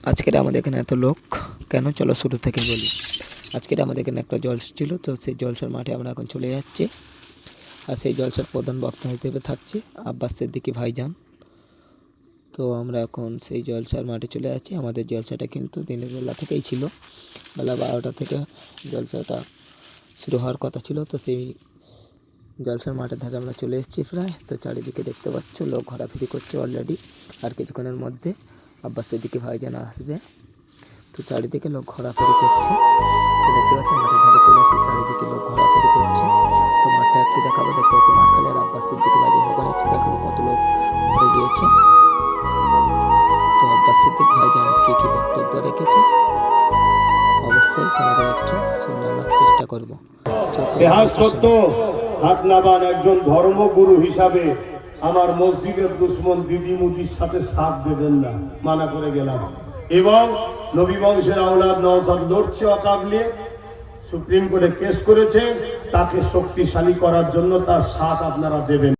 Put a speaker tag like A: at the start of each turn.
A: আজকের আমাদের এখানে এত লোক কেন, চলো শুরু থেকে বলি। আজকের আমাদের এখানে একটা জলসা ছিল, তো সেই জলসার মাঠে আমরা এখন চলে যাচ্ছি। আর সেই জলসার প্রধান বক্তা হিসেবে থাকছে আব্বাস সিদ্দিকী ভাইজান। তো আমরা এখন সেই জলসার মাঠে চলে যাচ্ছি। আমাদের জলসাটা কিন্তু দিনের বেলা থেকেই ছিল, বেলা 12টা থেকে জলসাটা শুরু হওয়ার কথা ছিল। তো সেই জলসার মাঠে থেকে আমরা চলে এসেছি প্রায়। তো চারিদিকে দেখতে পাচ্ছ লোক ঘোরাফেরি করছে অলরেডি, আর কিছুক্ষণের মধ্যে আব্বাস সিদ্দিকী ভাইজান আসবে। তো চারিদিকে লোক ঘোরাফেরি করছে, তো দেখতে পাচ্ছি মাঠের ধারে চলে এসেছি, চারিদিকে লোক ঘোরাফেরি করছে। তো মাঠটা একটু দেখাবো, দেখতে পাচ্ছি মাঠ খালি, আর আব্বাস সিদ্দিকী ভাইজান দোকানে এসেছে, দেখুন কত লোক হয়ে গিয়েছে। তো আব্বাস সিদ্দিকী ভাইজান কী কী বক্তব্য রেখেছে অবশ্যই তোমাদের একটু শোনানোর চেষ্টা করবো।
B: হাটনাবান একজন ধর্মগুরু হিসাবে আমার মসজিদের দুশ্মন দিদি মুদির সাথে সাথ দেবেন না, মানা করে গেলাম। এবং নবী বংশের আওলাদ নওশাদ লড়ছে অকাবলে, সুপ্রিম কোর্টে কেস করেছে, তাকে শক্তিশালী করার জন্য তার সাথ আপনারা দেবেন।